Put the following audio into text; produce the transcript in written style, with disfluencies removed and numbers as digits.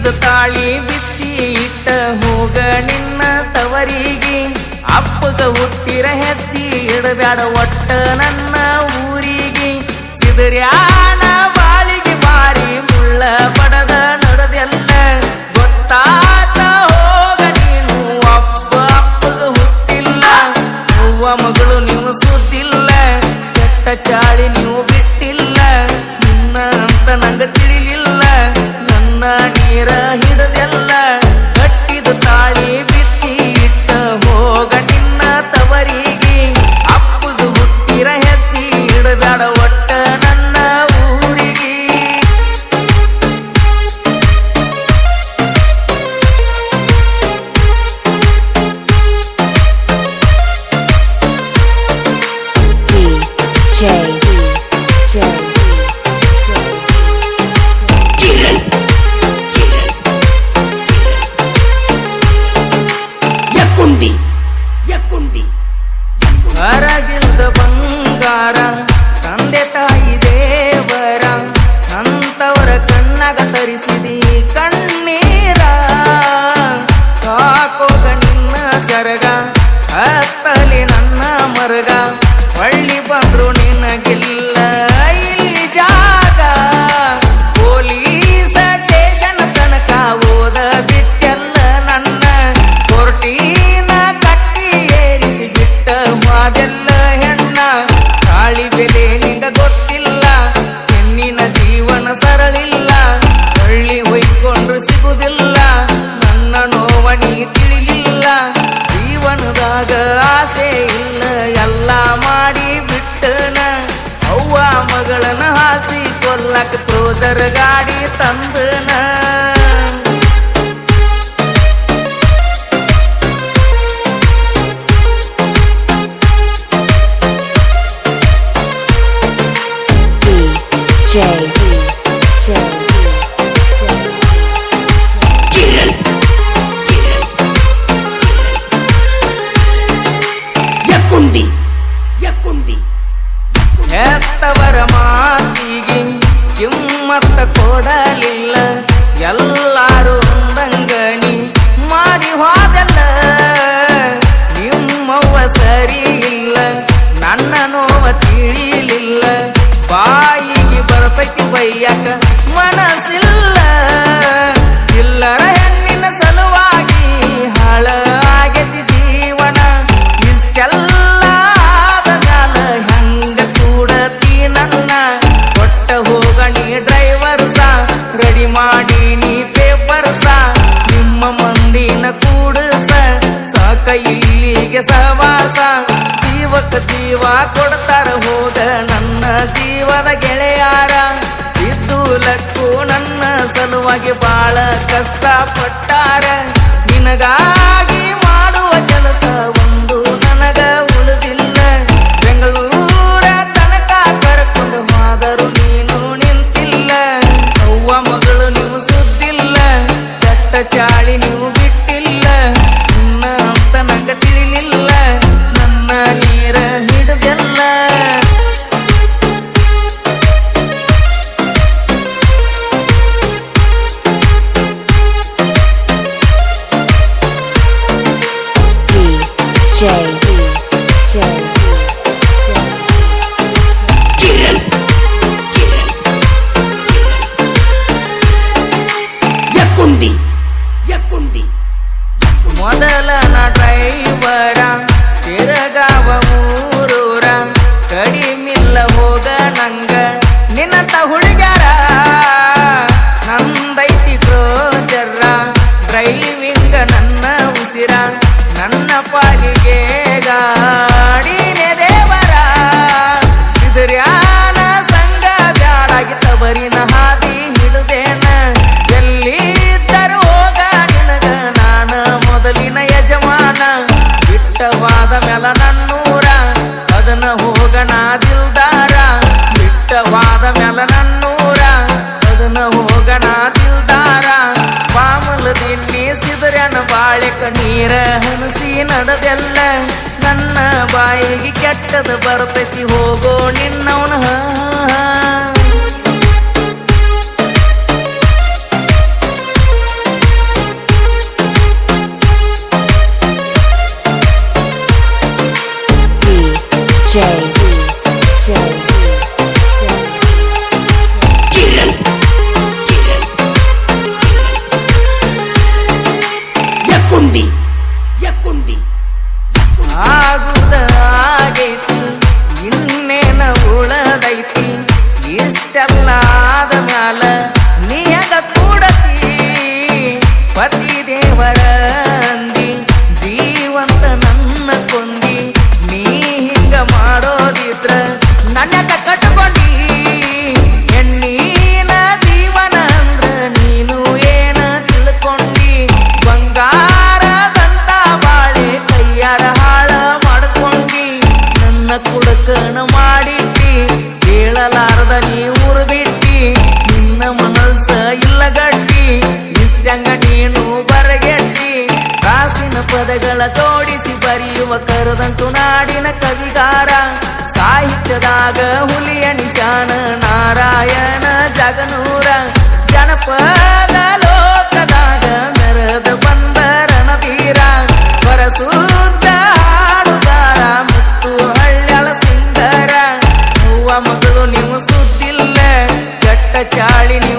ಕಟ್ಟಿದ ತಾಳಿ ಬಿಚ್ಚಿ ಇಟ್ಟ ಹೋಗ ನಿನ್ನ ತವರಿಗೆ ಅಪ್ಪಗ ಹುಟ್ಟಿರ ಹೆಚ್ಚಿ ಇಡಬ್ಯಾಡ ಒಟ್ಟ ನನ್ನ ಊರಿಗೆ ಸಿದರ್ಯಾನ ಬಾಳಿಗೆ ಬಾರಿ ಮುಳ್ಳ ಬಡದ ನಡೆದೆಲ್ಲ ಗೊತ್ತಾತ ಹೋಗ ನೀನು ಅಪ್ಪಗ ಹುಟ್ಟಿಲ್ಲ ಅವ್ವ ಮಗಳು ನೀವು ಸುದ್ದಿಲ್ಲ ಕೆಟ್ಟ ಚಾಳಿ ನೀವು ಬಿಟ್ಟಿಲ್ಲ ನಿನ್ನ ಅಂತ ನಂಗ ತಿಳಿಲಿಲ್ಲ ನನ್ನ ನೀರ ಹಿಡದೆಲ್ಲ ಕಟ್ಟಿದ ತಾಳಿ ಬಿಚ್ಚಿ ಇಟ್ಟ ಹೋಗ ನಿನ್ನ ತವರಿಗೆ ಅಪ್ಪದು ಹುಟ್ಟಿರ ಹೆಚ್ಚಿ ಇಡಬ್ಯಾಡ ಒಟ್ಟ ನನ್ನ ಊರಿಗೆ ಹೊರಗಿಲ್ದ ಬಂಗಾರ ತಂದೆ ತಾಯಿ ದೇವರ ಅಂತವರ ಕಣ್ಣಾಗ ತರಿಸಿದಿ ಕಣ್ಣೀರ ಸಾಕೋಗ ನಿನ್ನ ಸರಗ ಹತ್ತಲಿ ನನ್ನ ಮರಗ ಹೊಳ್ಳಿ ಬಂದ್ರು ನಿನಗಿಲ್ಲ ಇಲ್ಲಿ ಜಾಗ ಪೊಲೀಸ ಸ್ಟೇಷನ್ ತನಕ ಓದ ಬಿಟ್ಟೆಲ್ಲ ನನ್ನ ಕೋರ್ಟಿನ ಕಟ್ಟಿ ಏರಿಸಿ ಬಿಟ್ಟ ಮಾದೆಲ್ಲ ಹೆಣ್ಣ ತಾಳಿ ಬೆಲೆ ನಿಂಗ ಗೊತ್ತಿಲ್ಲ ಹೆಣ್ಣಿನ ಜೀವನ ಸರಳಿಲ್ಲ ಹೊಳ್ಳಿ ಹೊಯ್ಕೊಂಡ್ರು ಸಿಗುದಿಲ್ಲ ನನ್ನ ನೋವ ನೀ ತಿಳಿಲಿಲ್ಲ ಜೀವನದಾಗ ಆಸೆ ಇಲ್ಲ ಎಲ್ಲ ಮಾಡಿ ಬಿಟ್ಟನ ಅವ್ವ ಮಗಳನ ಹಾಸಿ ಕೊಲ್ಲಕ ಕ್ರೋಜರ್ ಗಾಡಿ ತಂದನ ಹೆತ್ತವರ ಮಾತಿಗೆ ಕಿಮ್ಮತ್ತ ಕೊಡಲಿಲ್ಲ ಎಲ್ಲಾರು ಅಂದಂಗನಿ ಮಾಡಿ ಹೋದಲ್ಲ ನಿಮ್ಮವ್ವ ಸರಿ ಇಲ್ಲ ನನ್ನ ನೋವ ತಿಳಿಲಿಲ್ಲ ಬಾಯಿಗೆ ಬರತೈತಿ ಬೈಯಕ ಮನಸ್ಸಿಲ್ಲ ಇಲ್ಲರ ಹೆಣ್ಣಿನ ಸಲುವಾಗಿ ಹಾಳ ಆಗೈತಿ ಜೀವನ ಇಷ್ಟೆಲ್ಲ ಆದ ಮ್ಯಾಲ ಹೆಂಗ ಕೂಡತಿ ನನ್ನ ಕೊಟ್ಟ ಹೋಗ ನೀ ಡ್ರೈವರ್ಸ ರೆಡಿ ಮಾಡಿ ನೀ ಪೇಪರ್ಸ ನಿಮ್ಮ ಮಂದಿನ ಕೂಡಸ ಸಾಕ ಇಲ್ಲಿಗೆ ಸಹವಾಸ ಜೀವಕ ಜೀವ ಕೊಡ್ತಾರ ಹೋಗ ನನ್ನ ಜೀವದ ಗೆಳೆಯಾರ ಸಿದ್ದು ಲಕ್ಕು ನನ್ನ ಸಲುವಾಗಿ ಬಾಳ ಕಷ್ಟ ಪಟ್ಟಾರ ನಿನಗಾಗಿ ಮಾಡುವ ಕೆಲಸ ಒಂದು ನನಗ ಉಳಿದಿಲ್ಲ ಬೆಂಗಳೂರ ತನಕ ಕರ್ಕೊಂಡು ಹೋದರು ನೀನು ನಿಂತಿಲ್ಲ ಅವ್ವ ಮಗಳು ನೀವು ಸುದ್ದಿಲ್ಲ ಕೆಟ್ಟ ಚಾಳಿ ನೀವು ಬಿಟ್ಟಿಲ್ಲ ನಿನ್ನ ಅಂತ ನಂಗ ತಿಳಿಲಿಲ್ಲ ನನ್ನ ನೀರ ಹಿಡದೆಲ್ಲ ಮೊದಲ ನಾ ಡ್ರೈವರ ತಿರಗಾವ ಮೂರೂರ ಕಡಿಮಿಲ್ಲ ಹೋಗ ನಂಗ ನಿನ್ನಂತ ಹುಡುಗ್ಯಾರ ನಂದೈತಿ ಕ್ರೋಜರ ಡ್ರೈವಿಂಗ ನನ್ನ ಉಸಿರ ನನ್ನ ಪಾಲಿಗೆ ಗಾಡಿನೇ ದೇವರ ಸಿದರ್ಯಾನ ಸಂಗ ಬ್ಯಾಡಾಗಿ ತವರಿನ ಹಾದಿ ಹಿಡಿದೇನ ಎಲ್ಲಿದ್ದರು ಹೋಗ ನಿನಗ ನಾನ ಮೊದಲಿನ ಯಜಮಾನ ಬಿಟ್ಟವಾದ ಮೆಲ ನನ್ನೂರ ಅದನ್ನ ಹೋಗ ನಾ ದಿಲ್ದಾರ ಬಿಟ್ಟವಾದ ಮೆಲ ನನ್ನೂರ ಅದನ್ನ ಹೋಗ ನಾ ದಿಲ್ದಾರ ಬಾಮಲ ದಿನ್ನಿ ಸಿದರ್ಯಾನ ಬಾಳೆ ಕಣ್ಣೀರ ಹನಸಿ ನಡೆದೆಲ್ಲ ನನ್ನ ಬಾಯಿಗೆ ಕೆಟ್ಟದ ಬರ್ತೈತಿ ಹೋಗೋ ನಿನ್ನವನ ಆದ ಮ್ಯಾಲ ನೀ ಹೆಂಗ ಕೂಡತಿ ಪತಿ ದೇವರ ಅಂದಿ ಜೀವಂತ ನನ್ನ ಕೊಂದಿ ನೀ ಹಿಂಗ ಮಾಡೋದಿದ್ರ ನನ್ನ ಕಟ್ಕೊಂಡಿ ಹೆಣ್ಣಿನ ಜೀವನ ಅಂದ್ರ ನೀನು ಏನ ತಿಳ್ಕೊಂಡಿ ಬಂಗಾರದಂತ ಬಾಳೆ ಕೈಯಾರ ಹಾಳ ಮಾಡ್ಕೊಂಡಿ ನನ್ನ ಕುಡಕನ ಮಾಡಿಟ್ಟಿ ಕೇಳಲಾರದ ನೀ ಊರು ಬಿಟ್ಟಿ ನಿನ್ನ ಮನಸ್ಸ ಇಲ್ಲ ಗಟ್ಟಿ ಇಷ್ಟಂಗ ನೀನು ಬರಗೆಟ್ಟಿ ಕಾಸಿನ ಪದಗಳ ಜೋಡಿಸಿ ಬರೆಯುವ ಕರದಂಟು ನಾಡಿನ ಕವಿಗಾರ ಸಾಹಿತ್ಯದಾಗ ಹುಲಿಯ ನಿಶಾನ ನಾರಾಯಣ ಜಗನೂರ ಜನಪದ ಲೋಕದಾಗ ಮೆರೆದ ಬಂದ ರಣಧೀರ ಬರಸೂತ ಹಾಡುಗಾರ ಮುತ್ತು ಹಳ್ಳ್ಯಾಳ ಸಿಂಗರ ಹೂವ ಮಗಳು ನೀವು ಸುದ್ದಿಲ್ಲ ಕೆಟ್ಟ ಚಾಳಿ ನೀವು